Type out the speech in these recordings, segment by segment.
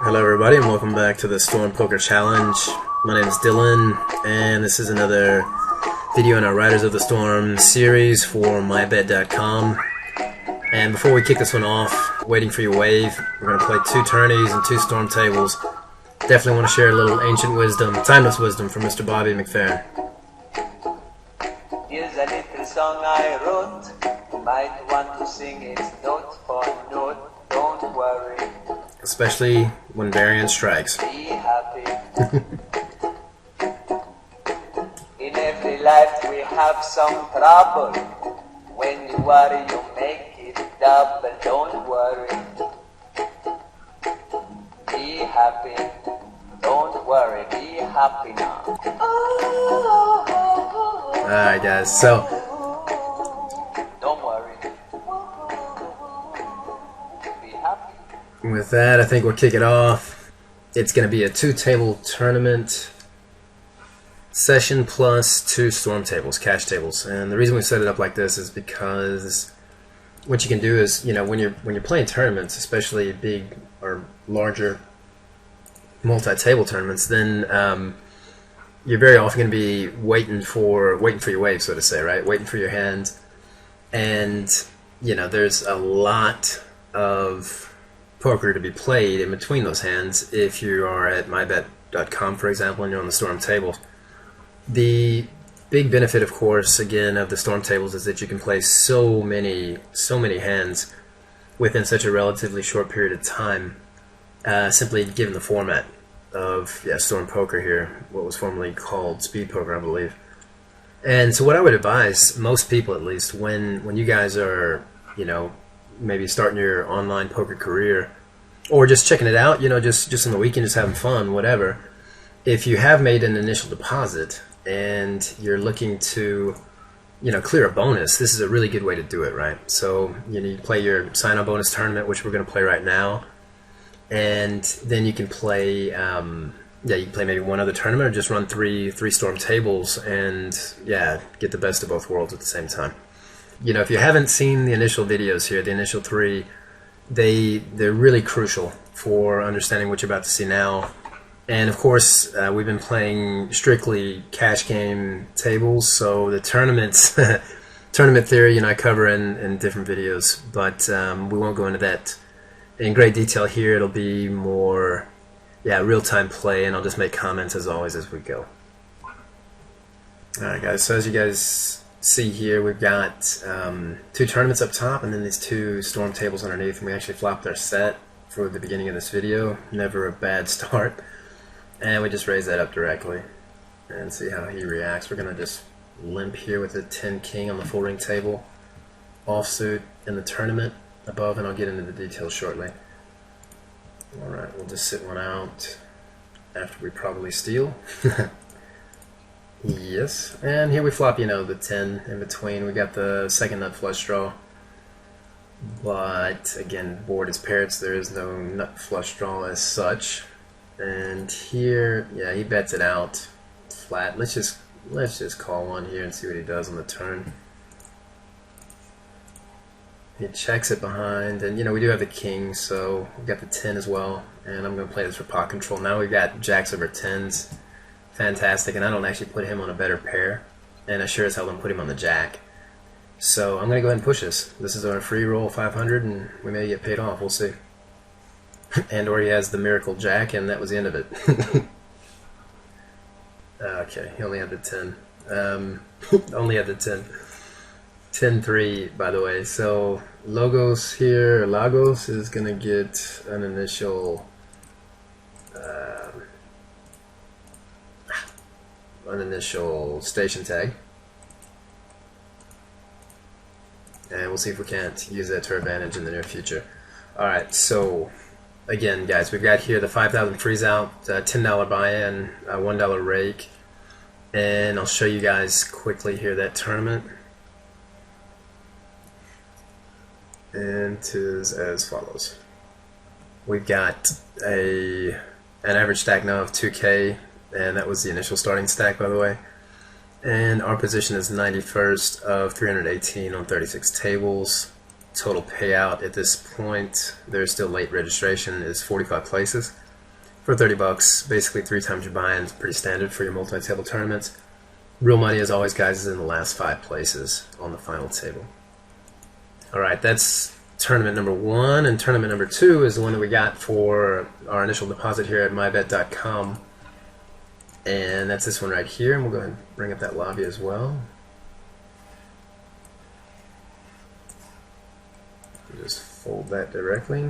Hello everybody and welcome back to the Storm Poker Challenge. My name is Dylan and this is another video in our Riders of the Storm series for mybet.com. And before we kick this one off, waiting for your wave, we're going to play 2 tourneys and 2 storm tables. Definitely want to share a little ancient wisdom, timeless wisdom from Mr. Bobby McFerrin. Here's a little song I wrote. You might want to sing it note for note. Don't worry. Especially when variance strikes. Be happy. In every life we have some trouble. When you worry, you make it double. Don't worry. Be happy. Don't worry. Be happy now. Alright guys, so Don't worry. Be happy. with that, I think we'll kick it off. It's going to be a 2-table tournament session plus 2 storm tables, cash tables. And the reason we set it up like this is because what you can do is, you know, when you're playing tournaments, especially big or larger multi-table tournaments, then you're very often going to be waiting for your wave, so to say, right? Waiting for your hand, and you know, there's a lot of poker to be played in between those hands. If you are at mybet.com, for example, and you're on the storm tables, the big benefit, of course, again, of the storm tables is that you can play so many hands within such a relatively short period of time, simply given the format of storm poker here, what was formerly called speed poker, I believe. And so what I would advise most people, at least, when you guys are, you know, maybe starting your online poker career or just checking it out, you know, just on the weekend, just having fun, whatever, if you have made an initial deposit and you're looking to, you know, clear a bonus, this is a really good way to do it, right? So, you know, you play your sign-on bonus tournament, which we're going to play right now, and then you can play, you can play maybe one other tournament or just run three storm tables and, yeah, get the best of both worlds at the same time. You know, if you haven't seen the initial videos here, the initial 3, they're really crucial for understanding what you're about to see now. And of course, we've been playing strictly cash game tables, so the tournaments, tournament theory, you know, I cover in different videos, but we won't go into that in great detail here. It'll be more, real-time play, and I'll just make comments as always as we go. Alright guys, so as you guys see here, we've got 2 tournaments up top and then these 2 storm tables underneath, and we actually flopped our set for the beginning of this video. Never a bad start. And we just raise that up directly and see how he reacts. We're going to just limp here with a 10 king on the full ring table, offsuit in the tournament above, and I'll get into the details shortly. Alright, we'll just sit one out after we probably steal. Yes, and here we flop, you know, the 10 in between. We got the second nut flush draw, but again, board is paired, so there is no nut flush draw as such. And here, yeah, he bets it out flat. Let's just call one here and see what he does on the turn. He checks it behind, and you know, we do have the king, so we've got the 10 as well, and I'm going to play this for pot control. Now we've got jacks over 10s. Fantastic, and I don't actually put him on a better pair, and I sure as hell don't put him on the jack. So I'm going to go ahead and push this. This is our free roll 500, and we may get paid off, we'll see. And or he has the miracle jack, and that was the end of it. Okay, he only had the 10. Only had the 10. 10-3, by the way. So Lagos is going to get an initial station tag, and we'll see if we can't use that to our advantage in the near future. Alright, so again guys, we've got here the 5,000 freeze out, $10 buy-in, $1 rake, and I'll show you guys quickly here that tournament. And it is as follows. We've got an average stack now of 2K, and that was the initial starting stack, by the way. And our position is 91st of 318 on 36 tables. Total payout at this point, there's still late registration, is 45 places. for 30 bucks, basically 3 times your buy-in. It's pretty standard for your multi-table tournaments. Real money, as always, guys, is in the last 5 places on the final table. Alright, that's tournament number 1, and tournament number 2 is the one that we got for our initial deposit here at mybet.com. And that's this one right here, and we'll go ahead and bring up that lobby as well. Just fold that directly.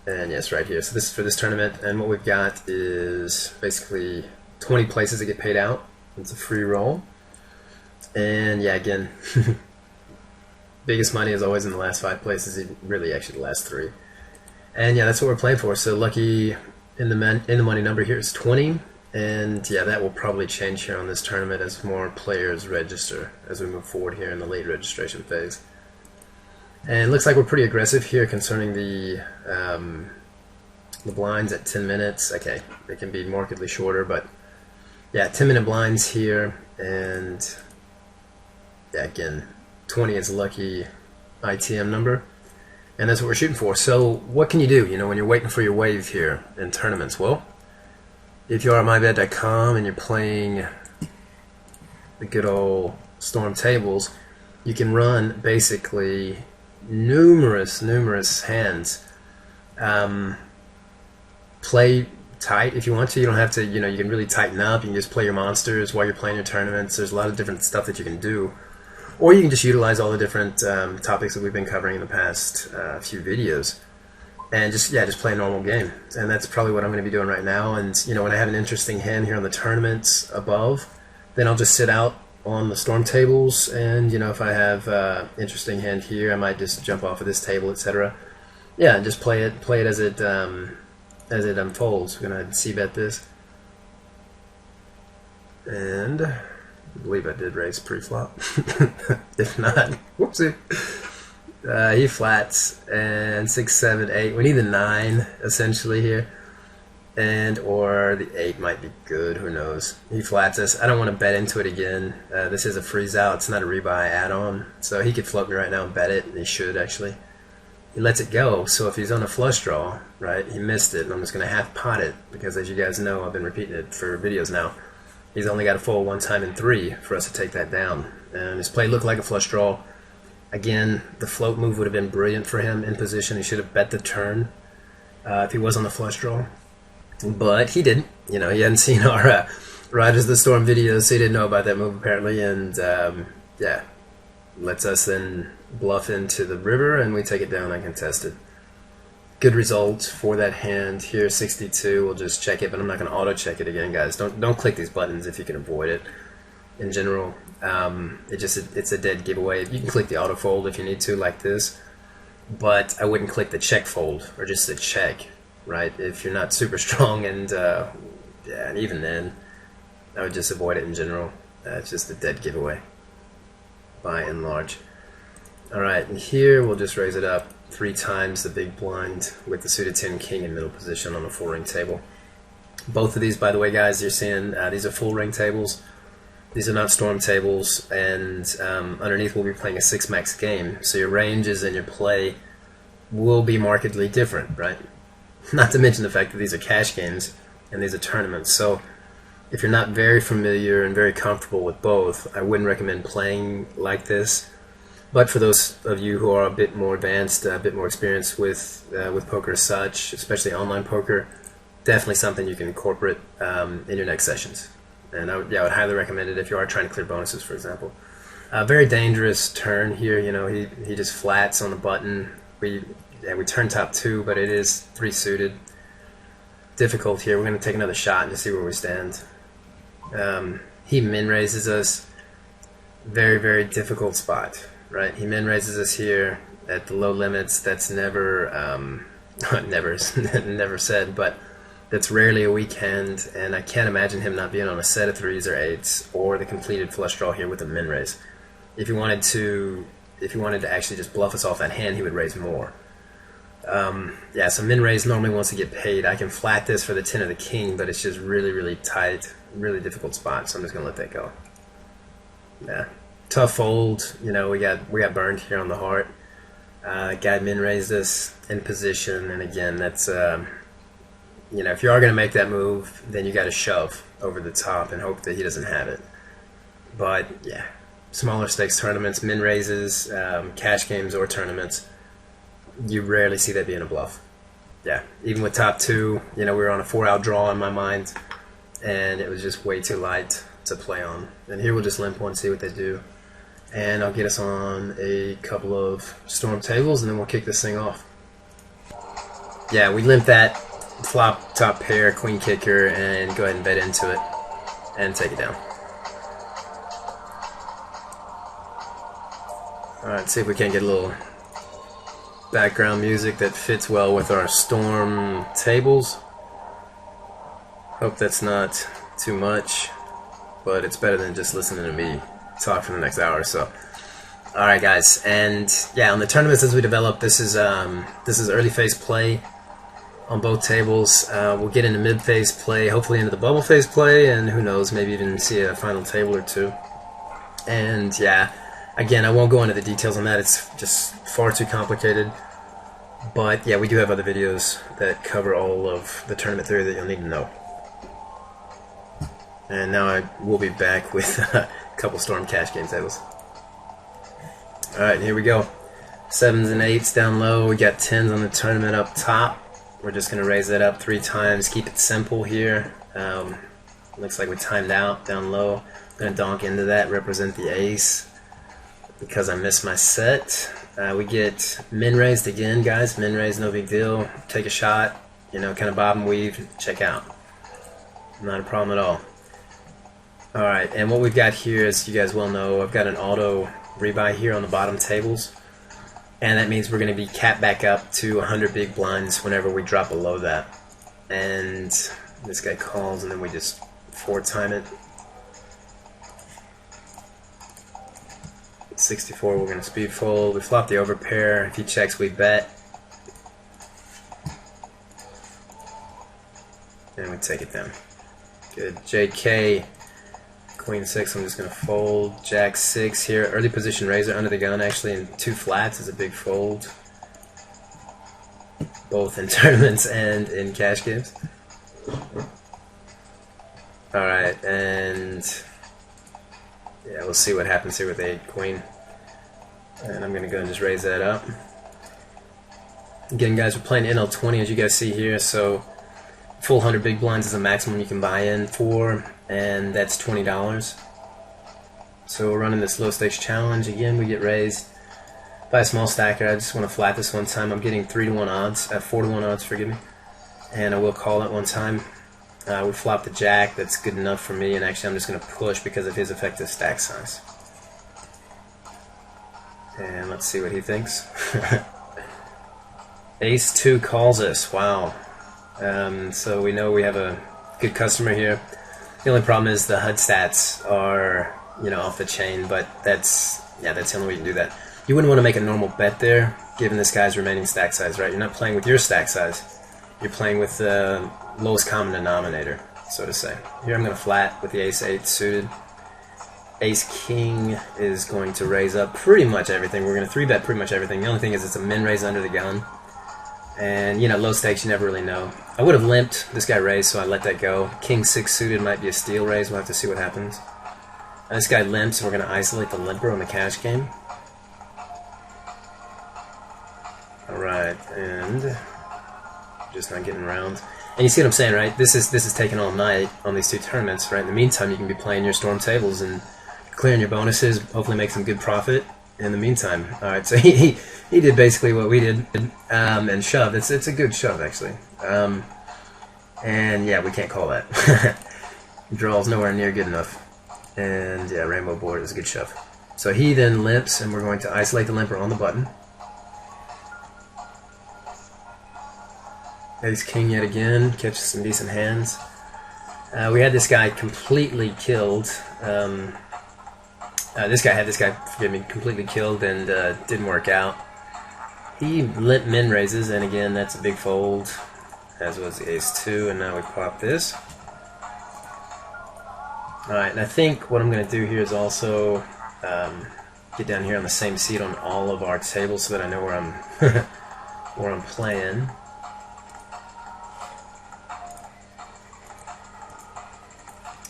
And yes, right here. So this is for this tournament, and what we've got is basically 20 places that get paid out. It's a free roll. And yeah, again, biggest money is always in the last 5 places, really actually the last 3. And yeah, that's what we're playing for. So lucky in the money number here is 20, and yeah, that will probably change here on this tournament as more players register as we move forward here in the late registration phase. And it looks like we're pretty aggressive here concerning the blinds at 10 minutes. Okay, it can be markedly shorter, but yeah, 10-minute blinds here, and yeah, again, 20 is a lucky ITM number. And that's what we're shooting for. So what can you do, when you're waiting for your wave here in tournaments? Well, if you are at mybet.com and you're playing the good old Storm tables, you can run basically numerous hands. Play tight if you want to. You don't have to, you can really tighten up. You can just play your monsters while you're playing your tournaments. There's a lot of different stuff that you can do. Or you can just utilize all the different topics that we've been covering in the past few videos, and just play a normal game. And that's probably what I'm going to be doing right now. And when I have an interesting hand here on the tournaments above, then I'll just sit out on the Storm tables. And if I have interesting hand here, I might just jump off of this table, etc. Yeah, and just play it as it unfolds. We're gonna c-bet this, and I believe I did raise pre-flop. If not, whoopsie. He flats, and 6, 7, 8. We need the 9 essentially here, and or the 8 might be good. Who knows? He flats us. I don't want to bet into it again. This is a freeze out. It's not a rebuy add-on, so he could float me right now and bet it, and he should actually. He lets it go. So if he's on a flush draw, right, he missed it, and I'm just going to half pot it because, as you guys know, I've been repeating it for videos now. He's only got to fold 1 time in 3 for us to take that down. And his play looked like a flush draw. Again, the float move would have been brilliant for him in position. He should have bet the turn if he was on the flush draw. But he didn't. He hadn't seen our Riders of the Storm videos, so he didn't know about that move apparently. And yeah, lets us then bluff into the river, and we take it down uncontested. Good result for that hand here, 62. We'll just check it, but I'm not going to auto check it again, guys. Don't click these buttons if you can avoid it. In general, it's a dead giveaway. You can click the auto fold if you need to, like this, but I wouldn't click the check fold or just the check, right? If you're not super strong, and yeah, and even then, I would just avoid it in general. It's just a dead giveaway, by and large. All right, and here we'll just raise it up 3 times the big blind with the suited 10 king in middle position on a 4-ring table. Both of these, by the way, guys, you're seeing these are full ring tables. These are not Storm tables, and underneath we'll be playing a 6-max game, so your ranges and your play will be markedly different, right? Not to mention the fact that these are cash games and these are tournaments. So if you're not very familiar and very comfortable with both, I wouldn't recommend playing like this. But for those of you who are a bit more advanced, a bit more experienced with poker as such, especially online poker, definitely something you can incorporate in your next sessions. And I would highly recommend it if you are trying to clear bonuses, for example. Very dangerous turn here. He just flats on the button. We turn top 2, but it is 3 suited. Difficult here. We're going to take another shot and just see where we stand. He min raises us. Very, very difficult spot. Right, he min raises us here at the low limits. That's never, never said, but that's rarely a weak hand, and I can't imagine him not being on a set of 3s or 8s or the completed flush draw here with a min raise. If he wanted to actually just bluff us off that hand, he would raise more. Yeah, so min raise normally wants to get paid. I can flat this for the 10 of the king, but it's just really, really tight, really difficult spot. So I'm just gonna let that go. Yeah. Tough fold, we got burned here on the heart. Guy min raised us in position, and again, that's if you are going to make that move, then you got to shove over the top and hope that he doesn't have it. But yeah, smaller stakes tournaments, min raises, cash games or tournaments, you rarely see that being a bluff. Yeah, even with top two, we were on a 4-out draw in my mind, and it was just way too light to play on. And here we'll just limp one, see what they do, and I'll get us on a couple of storm tables, and then we'll kick this thing off. Yeah, we limp that flop top pair, queen kicker, and go ahead and bet into it and take it down. Alright, see if we can't get a little background music that fits well with our storm tables. Hope that's not too much, but it's better than just listening to me talk for the next hour or so. Alright guys, and yeah, on the tournaments as we develop, this is early phase play on both tables. We'll get into mid phase play, hopefully into the bubble phase play, and who knows, maybe even see a final table or two. And yeah, again, I won't go into the details on that, it's just far too complicated. But yeah, we do have other videos that cover all of the tournament theory that you'll need to know. And now I will be back with a couple storm cash game tables. Alright, here we go. 7s and 8s down low, we got 10s on the tournament up top. We're just going to raise that up 3 times, keep it simple here. Looks like we timed out down low. I'm going to donk into that, represent the ace, because I missed my set. We get min raised again, guys. Min raised, no big deal. Take a shot, kind of bob and weave, check out. Not a problem at all. Alright, and what we've got here, as you guys well know, I've got an auto rebuy here on the bottom tables. And that means we're going to be capped back up to 100 big blinds whenever we drop below that. And this guy calls, and then we just 4-time it. 64, we're going to speed fold. We flop the overpair. If he checks, we bet. And we take it down. Good. JK. Queen 6, I'm just going to fold. Jack 6 here. Early position raiser under the gun, actually, in 2 flats is a big fold. Both in tournaments and in cash games. Alright, and yeah, we'll see what happens here with 8 queen. And I'm going to go and just raise that up. Again, guys, we're playing NL20, as you guys see here, so full 100 big blinds is the maximum you can buy in for, and that's $20. So we're running this low stakes challenge. Again, we get raised by a small stacker. I just want to flat this one time. I'm getting 3-to-1 odds, 4-to-1 odds, forgive me. And I will call it one time. We flop the jack. That's good enough for me, and actually I'm just going to push because of his effective stack size. And let's see what he thinks. Ace 2 calls us. Wow. So we know we have a good customer here. The only problem is the HUD stats are, off the chain, but that's the only way you can do that. You wouldn't want to make a normal bet there, given this guy's remaining stack size, right? You're not playing with your stack size. You're playing with the lowest common denominator, so to say. Here I'm going to flat with the ace 8 suited. Ace king is going to raise up pretty much everything. We're going to 3-bet pretty much everything. The only thing is it's a min raise under the gun. And, low stakes, you never really know. I would have limped. This guy raised, so I let that go. King 6 suited might be a steal raise. We'll have to see what happens. And this guy limps, so we're going to isolate the limper on the cash game. Alright, and just not getting around. And you see what I'm saying, right? This is taking all night on these 2 tournaments, right? In the meantime, you can be playing your storm tables and clearing your bonuses, hopefully make some good profit in the meantime. Alright, so he did basically what we did, and shoved. It's a good shove, actually. And yeah, we can't call that. Draw's nowhere near good enough. And yeah, rainbow board is a good shove. So he then limps, and we're going to isolate the limper on the button. Ace king yet again, catches some decent hands. We had this guy completely killed. This guy, forgive me, completely killed, and didn't work out. He limp min raises, and again, that's a big fold, as was the ace 2, and now we pop this. Alright, and I think what I'm going to do here is also get down here on the same seat on all of our tables so that I know where I'm where I'm playing.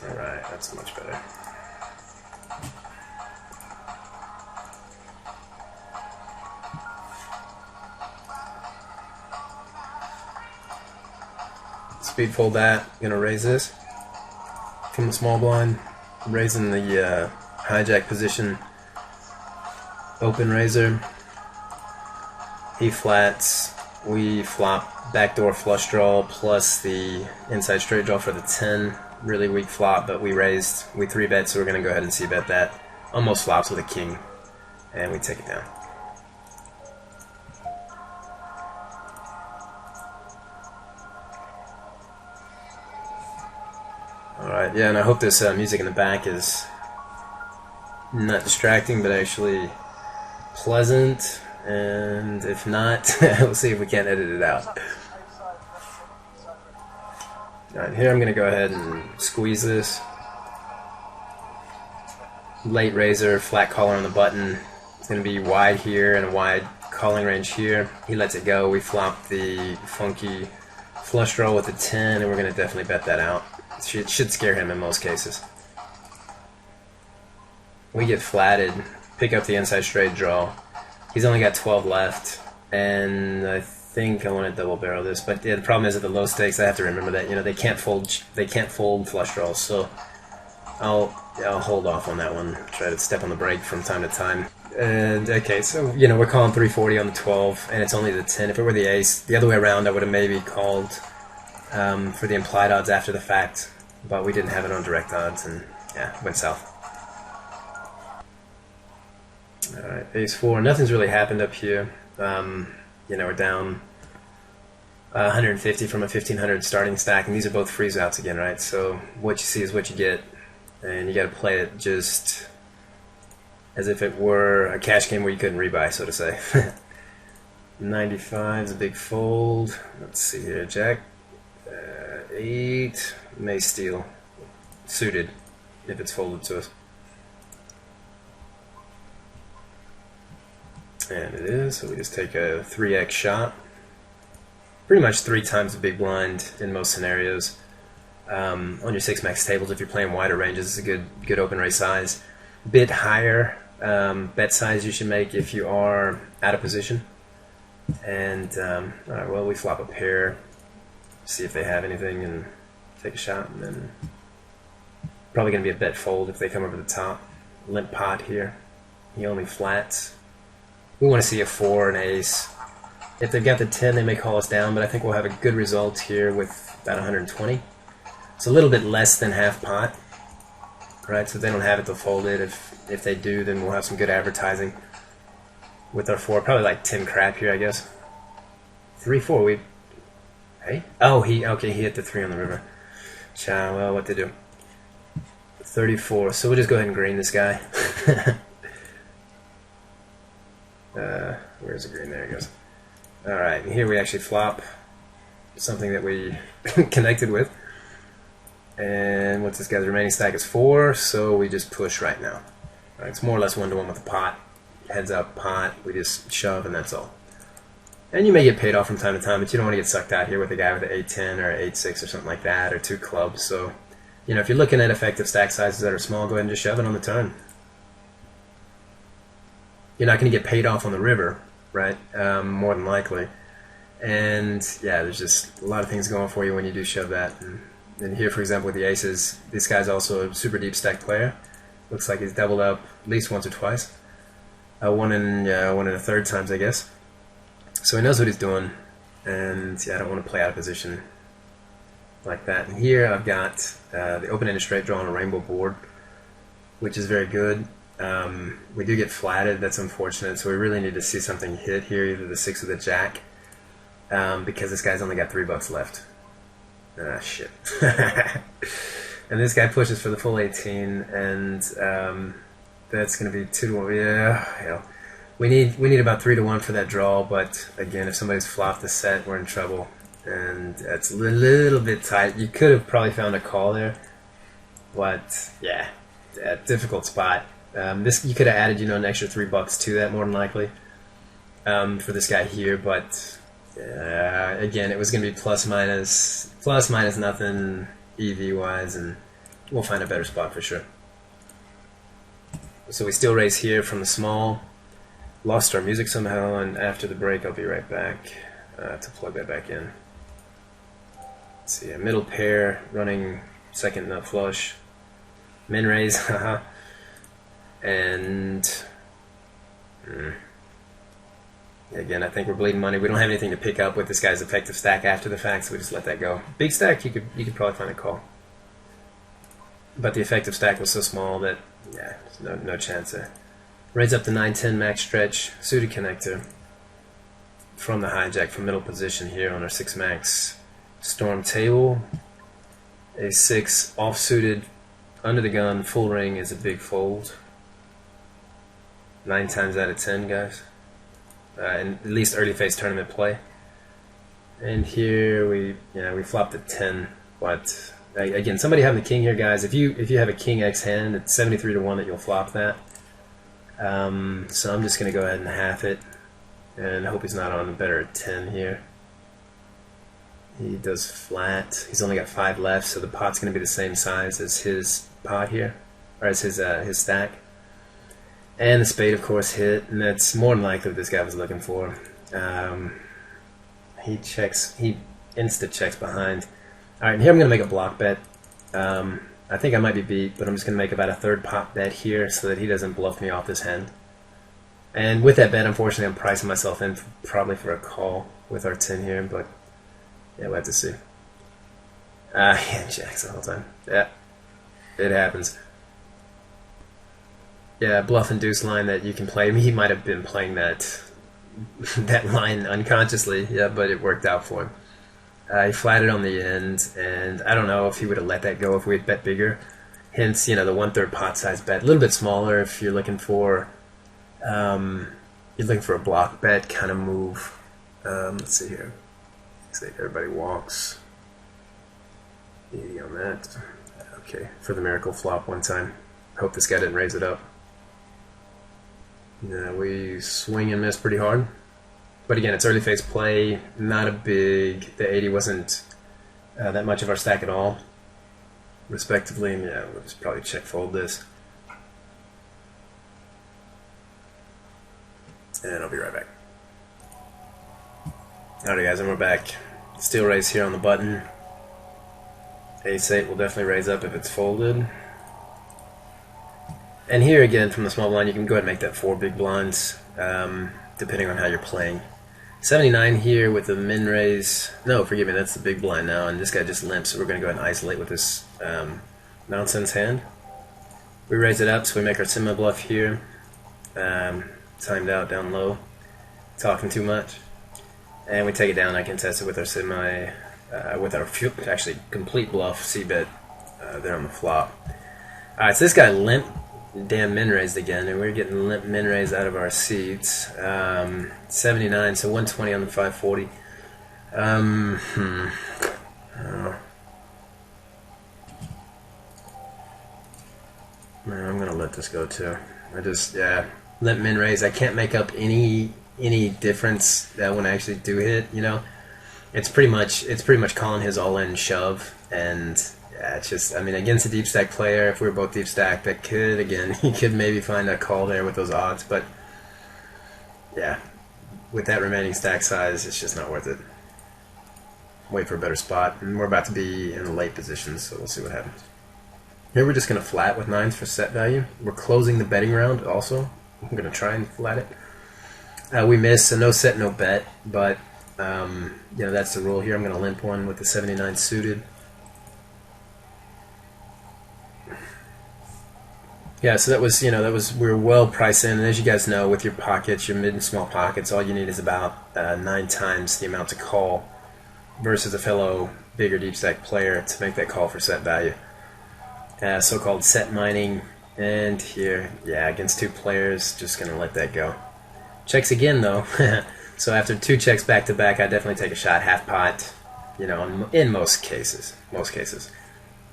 Alright, that's much better. Speed fold that. Gonna raise this from the small blind, raising the hijack position. Open razor. He flats. We flop backdoor flush draw plus the inside straight draw for the 10. Really weak flop, but we raised. We 3-bet, so we're gonna go ahead and c-bet that. Almost flops with a king, and we take it down. Alright, yeah, and I hope this music in the back is not distracting, but actually pleasant, and if not, we'll see if we can't edit it out. Alright, here I'm going to go ahead and squeeze this. Late razor, flat collar on the button. It's going to be wide here and a wide calling range here. He lets it go. We flop the funky flush draw with the 10, and we're going to definitely bet that out. It should scare him in most cases. We get flatted, pick up the inside straight draw. He's only got 12 left, and I think I want to double barrel this. But yeah, the problem is at the low stakes, I have to remember that they can't fold flush draws. So I'll hold off on that one. Try to step on the brake from time to time. And okay, so we're calling 340 on the 12, and it's only the 10. If it were the ace, the other way around, I would have maybe called for the implied odds after the fact, but we didn't have it on direct odds, and yeah, went south. Alright, ace 4. Nothing's really happened up here. We're down 150 from a 1500 starting stack, and these are both freeze outs again, right? So what you see is what you get, and you got to play it just as if it were a cash game where you couldn't rebuy, so to say. 95 is a big fold. Let's see here, Jack 8 may steal suited if it's folded to us. And it is, so we just take a 3x shot. Pretty much 3 times the big blind in most scenarios. On your 6-max tables, if you're playing wider ranges, it's a good open raise size. Bit higher bet size you should make if you are out of position. And, alright, well, we flop a pair, see if they have anything, and take a shot, and then probably going to be a bet fold if they come over the top. Limp pot here. He only flats. We want to see a 4, an ace. If they've got the 10, they may call us down, but I think we'll have a good result here with about 120. It's a little bit less than half pot, right? So if they don't have it, they'll fold it. If they do, then we'll have some good advertising with our 4. Probably like 10 crap here, I guess. 3-4, we... Hey? Oh, he hit the 3 on the river. Well, what to do? 34, so we'll just go ahead and green this guy. Where's the green? There it goes. Alright, here we actually flop something that we connected with. And what's this guy's remaining stack is 4, so we just push right now. Right, it's more or less 1-to-1 with the pot. Heads up pot, we just shove, and that's all. And you may get paid off from time to time, but you don't want to get sucked out here with a guy with an 8-10 or an 8-6 or something like that, or 2 clubs. So, if you're looking at effective stack sizes that are small, go ahead and just shove it on the turn. You're not going to get paid off on the river, right? More than likely. And yeah, there's just a lot of things going for you when you do shove that. And here, for example, with the aces, this guy's also a super deep stack player. Looks like he's doubled up at least once or twice. One and a third times, I guess. So he knows what he's doing. And yeah, I don't want to play out of position like that. And here I've got the open-ended straight draw on a rainbow board, which is very good. We do get flatted, that's unfortunate, so we really need to see something hit here, either the 6 or the jack, because this guy's only got $3 left. Ah, shit. And this guy pushes for the full 18, and that's going to be 2-to-1. Yeah, we need about 3-to-1 for that draw, but again, if somebody's flopped the set, we're in trouble, and it's a little bit tight. You could have probably found a call there, but yeah, difficult spot. This you could have added, an extra $3 to that more than likely for this guy here, but again, it was going to be plus minus nothing EV wise, and we'll find a better spot for sure. So we still raise here from the small. Lost our music somehow, and after the break, I'll be right back to plug that back in. Let's see, a middle pair running second nut flush, min raise, haha, and again, I think we're bleeding money. We don't have anything to pick up with this guy's effective stack after the fact, so we just let that go. Big stack, you could probably find a call, but the effective stack was so small that yeah, there's no chance there. Raise up the 9-10 max stretch, suited connector from the hijack from middle position here on our 6 max storm table. A 6 off suited under the gun full ring is a big fold. 9 times out of 10, guys. In at least early phase tournament play. And here we flopped a 10, but again, somebody having the king here, guys. If you have a king X hand, it's 73 to 1 that you'll flop that. So I'm just going to go ahead and half it, and hope he's not on a better 10 here. He does flat. He's only got 5 left, so the pot's going to be the same size as his pot here, or as his stack. And the spade, of course, hit, and that's more than likely what this guy was looking for. He insta checks behind. All right, and here I'm going to make a block bet. I think I might be beat, but I'm just going to make about a third pot bet here so that he doesn't bluff me off this hand. And with that bet, unfortunately, I'm pricing myself in probably for a call with our 10 here, but yeah, we'll have to see. Yeah, jacks the whole time. Yeah, it happens. Yeah, bluff and deuce line that you can play. I mean, he might have been playing that line unconsciously, yeah, but it worked out for him. He flatted on the end, and I don't know if he would have let that go if we had bet bigger. Hence, the 1/3 pot size bet, a little bit smaller if you're looking for a block bet kind of move. Let's see here. Say everybody walks. 80 on that. Okay, for the miracle flop one time. Hope this guy didn't raise it up. Yeah, we swing and miss pretty hard. But again, it's early phase play, not a big, the 80 wasn't that much of our stack at all, respectively, and yeah, we'll just probably check fold this. And I'll be right back. Alright guys, and we're back. Still raise here on the button. Ace-8 will definitely raise up if it's folded. And here again, from the small blind, you can go ahead and make that 4 big blinds, depending on how you're playing. 79 here with the min raise. No, forgive me, that's the big blind now, and this guy just limps, so we're going to go ahead and isolate with this nonsense hand. We raise it up, so we make our semi bluff here. Timed out down low, talking too much. And we take it down. I can test it with our semi, with our actually complete bluff c-bet there on the flop. Alright, so this guy limp damn min raised again, and we're getting limp min raised out of our seats. 79, so 120 on the 540. I'm gonna let this go too. Limp min raise. I can't make up any difference when I actually do hit. It's pretty much calling his all-in shove, and yeah, it's just, I mean, against a deep stack player, if we were both deep stacked, that could, again, he could maybe find a call there with those odds, but yeah, with that remaining stack size, it's just not worth it. Wait for a better spot, and we're about to be in the late positions, so we'll see what happens. Here we're just going to flat with 9s for set value. We're closing the betting round also. I'm going to try and flat it. We miss, so no set, no bet, but that's the rule here. I'm going to limp one with the 79 suited. Yeah, so that was we were well priced in, and as you guys know, with your pockets, your mid and small pockets, all you need is about 9 times the amount to call versus a fellow bigger deep stack player to make that call for set value. So-called set mining, and here, yeah, against 2 players, just gonna let that go. Checks again though. So after 2 checks back to back, I definitely take a shot half pot. In most cases.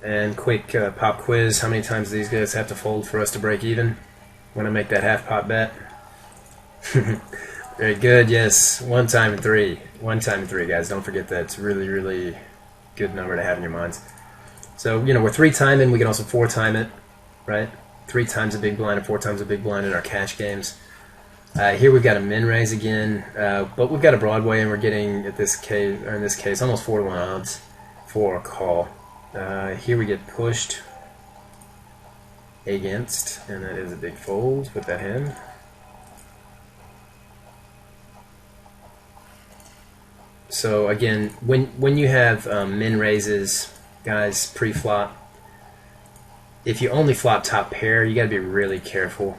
And quick pop quiz: how many times do these guys have to fold for us to break even? when I make that half pot bet. Very good. Yes, one time in three. One time in three, guys. Don't forget that. It's really, really good number to have in your minds. So, you know, we're 3-timing. We can also 4-time it, right? 3 times a big blind and 4 times a big blind in our cash games. Here we've got a min raise again, but we've got a Broadway, and we're getting in this case, almost 4-1 odds for a call. Here we get pushed against, and that is a big fold with that hand. So again, when you have min raises, guys, pre-flop, if you only flop top pair, you got to be really careful.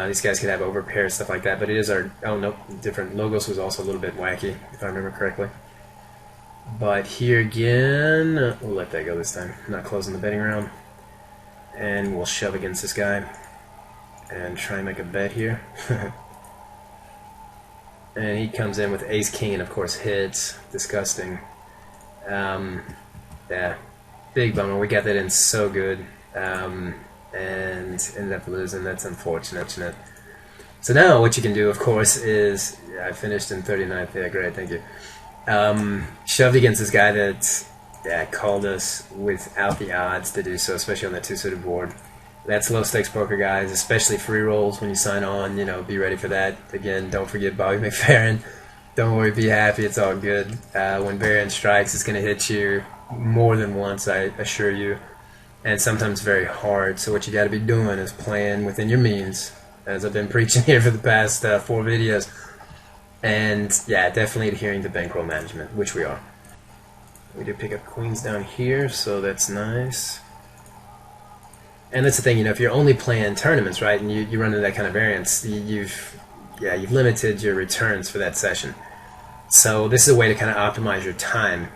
These guys could have overpair, stuff like that, but it is our, oh no, different. Logos was also a little bit wacky, if I remember correctly. But here again, we'll let that go this time. Not closing the betting round. And we'll shove against this guy and try and make a bet here. And he comes in with ace-king and of course hits. Disgusting. Yeah, big bummer. We got that in so good. And ended up losing. That's unfortunate. So now what you can do, of course, is I finished in 39th. Yeah, great, thank you. Shoved against this guy that called us without the odds to do so, especially on that 2-suited board. That's low stakes poker, guys, especially free rolls when you sign on. You know, be ready for that. Again, don't forget Bobby McFerrin. Don't worry, be happy. It's all good. When Varian strikes, it's going to hit you more than once, I assure you. And sometimes very hard. So what you got to be doing is playing within your means, as I've been preaching here for the past 4 videos. And yeah, definitely adhering to bankroll management, which we are. We do pick up queens down here, so that's nice. And that's the thing, you know, if you're only playing tournaments, right, and you run into that kind of variance, you've limited your returns for that session. So this is a way to kind of optimize your time.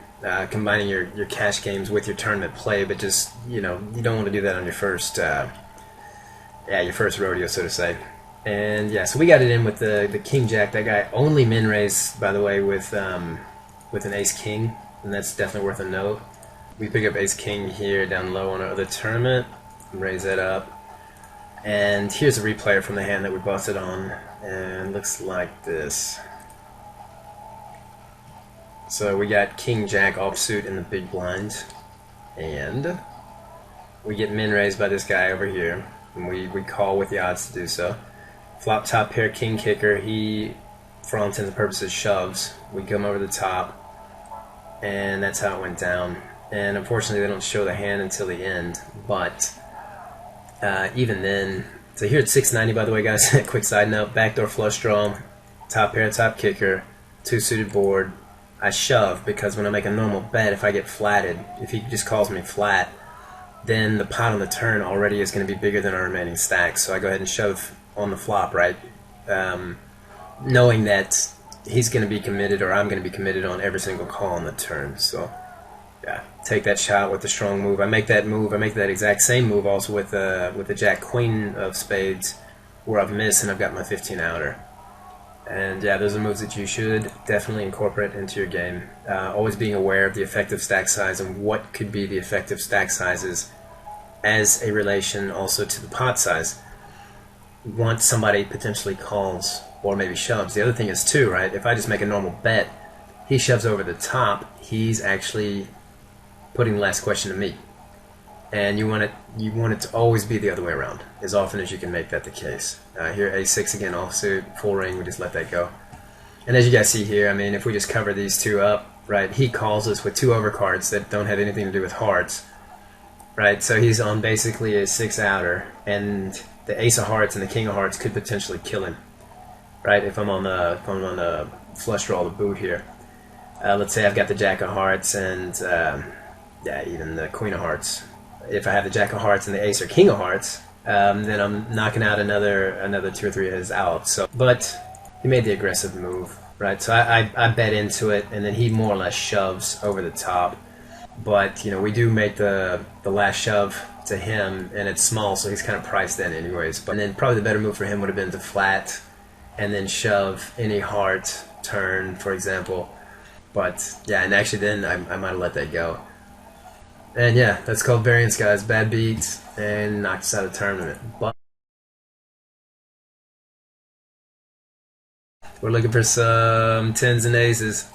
Combining your cash games with your tournament play, but just, you know, you don't want to do that on your first rodeo, so to say. And yeah, so we got it in with the king jack. That guy only min raised, by the way, with an ace king, and that's definitely worth a note. We pick up ace king here down low on our other tournament, raise that up, and here's a replayer from the hand that we busted on, and looks like this. So we got king jack offsuit in the big blind, and we get min raised by this guy over here, and we call with the odds to do so. Flop top pair king kicker, he for all intents and purposes shoves. We come over the top, and that's how it went down. And unfortunately they don't show the hand until the end, but even then, so here at 690, by the way, guys, quick side note, backdoor flush draw, top pair, top kicker, 2-suited board. I shove because when I make a normal bet, if I get flatted, if he just calls me flat, then the pot on the turn already is going to be bigger than our remaining stacks. So I go ahead and shove on the flop, right? Knowing that he's going to be committed, or I'm going to be committed on every single call on the turn. So yeah, take that shot with the strong move. I make that move. I make that exact same move also with the jack queen of spades, where I've missed and I've got my 15 outer. And yeah, those are moves that you should definitely incorporate into your game. Always being aware of the effective stack size and what could be the effective stack sizes as a relation also to the pot size. Once somebody potentially calls or maybe shoves. The other thing is too, right, if I just make a normal bet, he shoves over the top, he's actually putting the last question to me. And you want it to always be the other way around, as often as you can make that the case. Here, a6 again, offsuit, full ring, we just let that go. And as you guys see here, I mean, if we just cover these two up, right, he calls us with 2 overcards that don't have anything to do with hearts, right? So he's on basically a 6 outer, and the ace of hearts and the king of hearts could potentially kill him, right? If I'm on the flush draw, the boot here. Let's say I've got the jack of hearts and yeah, even the queen of hearts. If I have the jack of hearts and the ace or king of hearts, then I'm knocking out another 2 or 3 of his out. So, but he made the aggressive move, right? So I bet into it, and then he more or less shoves over the top. But you know, we do make the last shove to him, and it's small, so he's kind of priced in anyways. But then probably the better move for him would have been to flat, and then shove any heart turn, for example. But yeah, and actually then I might have let that go. And yeah, that's called variance, guys. Bad beats and knocked us out of the tournament. But We're looking for some tens and aces.